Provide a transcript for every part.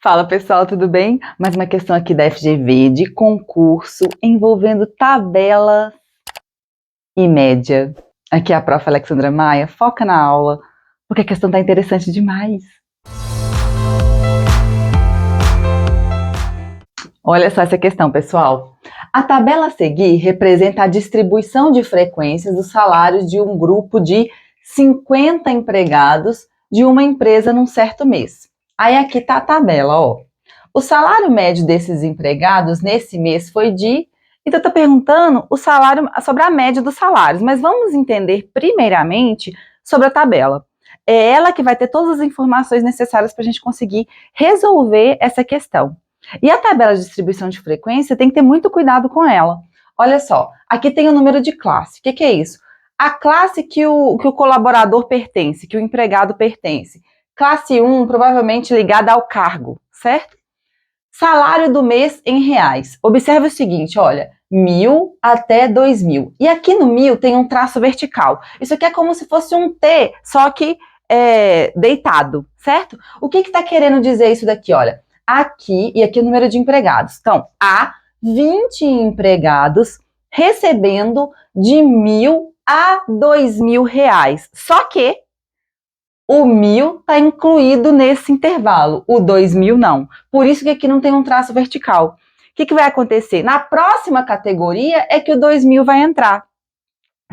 Fala pessoal, tudo bem? Mais uma questão aqui da FGV de concurso envolvendo tabela e média. Aqui é a prof. Alexandra Maia, foca na aula, porque a questão está interessante demais. Olha só essa questão, pessoal. A tabela a seguir representa a distribuição de frequências dos salários de um grupo de 50 empregados de uma empresa num certo mês. Aí aqui está a tabela, ó. O salário médio desses empregados nesse mês foi de... Então, está perguntando o salário, sobre a média dos salários, mas vamos entender primeiramente sobre a tabela. É ela que vai ter todas as informações necessárias para a gente conseguir resolver essa questão. E a tabela de distribuição de frequência tem que ter muito cuidado com ela. Olha só, aqui tem o número de classe. O que é isso? A classe que o colaborador pertence, que o empregado pertence. Classe 1, provavelmente ligada ao cargo, certo? Salário do mês em reais. Observe o seguinte, olha, 1.000 até 2.000. E aqui no 1.000 tem um traço vertical. Isso aqui é como se fosse um T, só que deitado, certo? O que está querendo dizer isso daqui? Olha, aqui e aqui o número de empregados. Então, há 20 empregados recebendo de 1.000 a 2.000 reais. Só que o 1.000 está incluído nesse intervalo, o 2.000 não. Por isso que aqui não tem um traço vertical. O que vai acontecer? Na próxima categoria é que o 2.000 vai entrar,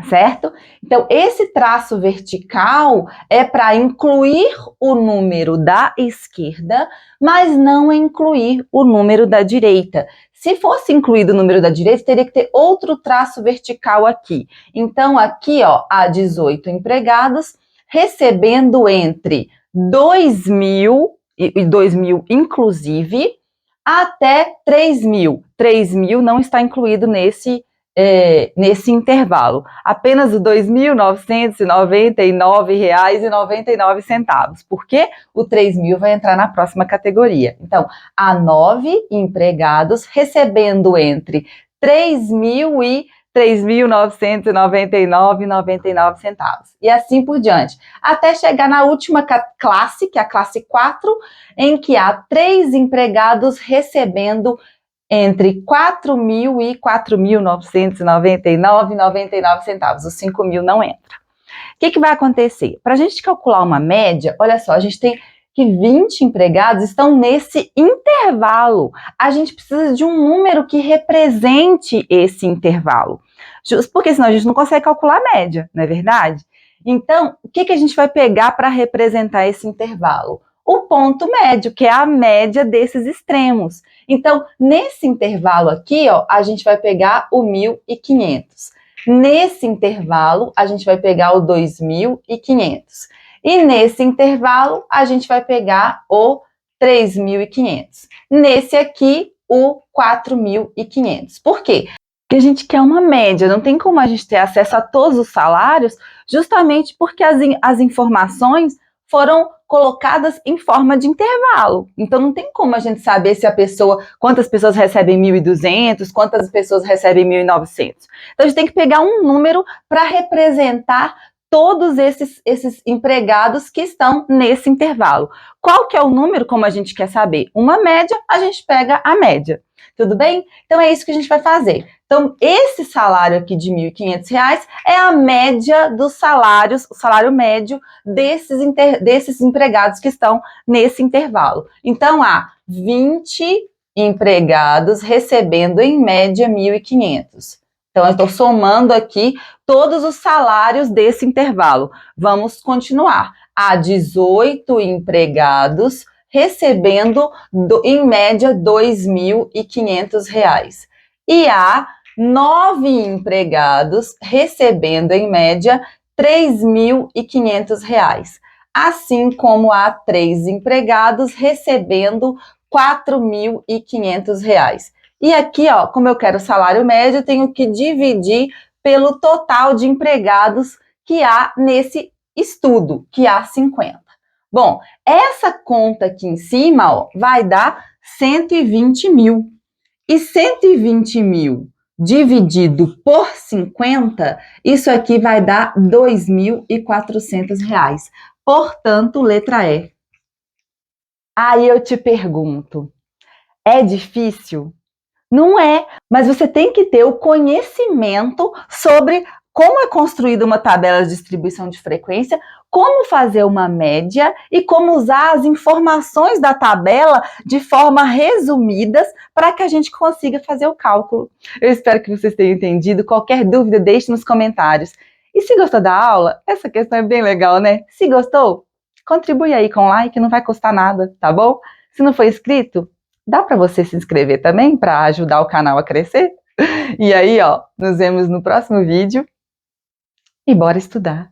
certo? Então, esse traço vertical é para incluir o número da esquerda, mas não incluir o número da direita. Se fosse incluído o número da direita, teria que ter outro traço vertical aqui. Então, aqui, ó, há 18 empregados recebendo entre 2.000 e 2.000 inclusive, até 3.000. 3.000 não está incluído nesse intervalo. Apenas R$ 2.999,99. Por quê? O 3.000 vai entrar na próxima categoria. Então, há 9 empregados recebendo entre 3.000 e R$ 3.999,99. E assim por diante. Até chegar na última classe, que é a classe 4, em que há 3 empregados recebendo entre 4.000 e 4.999,99. Os 5.000 não entra. O que vai acontecer? Para a gente calcular uma média, olha só, a gente tem que 20 empregados estão nesse intervalo. A gente precisa de um número que represente esse intervalo. Porque senão a gente não consegue calcular a média, não é verdade? Então, o que a gente vai pegar para representar esse intervalo? O ponto médio, que é a média desses extremos. Então, nesse intervalo aqui, ó, a gente vai pegar o 1.500. Nesse intervalo, a gente vai pegar o 2.500. E nesse intervalo, a gente vai pegar o 3.500. Nesse aqui, o 4.500. Por quê? Porque a gente quer uma média, não tem como a gente ter acesso a todos os salários, justamente porque as informações foram colocadas em forma de intervalo. Então, não tem como a gente saber se quantas pessoas recebem 1.200, quantas pessoas recebem 1.900. Então, a gente tem que pegar um número para representar todos esses empregados que estão nesse intervalo. Qual que é o número, como a gente quer saber? Uma média, a gente pega a média. Tudo bem? Então, é isso que a gente vai fazer. Então, esse salário aqui de R$ 1.500 é a média dos salários, o salário médio desses empregados que estão nesse intervalo. Então, há 20 empregados recebendo, em média, R$ 1.500. Então, eu estou somando aqui todos os salários desse intervalo. Vamos continuar. Há 18 empregados recebendo, em média, R$ 2.500. E há 9 empregados recebendo, em média, R$ 3.500. Assim como há 3 empregados recebendo R$ 4.500. E aqui, ó, como eu quero salário médio, eu tenho que dividir pelo total de empregados que há nesse estudo, que há 50. Bom, essa conta aqui em cima, ó, vai dar 120.000. E 120.000 dividido por 50, isso aqui vai dar R$ 2.400. Portanto, letra E. Aí eu te pergunto, é difícil? Não é, mas você tem que ter o conhecimento sobre como é construída uma tabela de distribuição de frequência, como fazer uma média e como usar as informações da tabela de forma resumidas para que a gente consiga fazer o cálculo. Eu espero que vocês tenham entendido. Qualquer dúvida, deixe nos comentários. E se gostou da aula, essa questão é bem legal, né? Se gostou, contribui aí com like, não vai custar nada, tá bom? Se não for inscrito, dá para você se inscrever também para ajudar o canal a crescer? E aí, ó, nos vemos no próximo vídeo e bora estudar!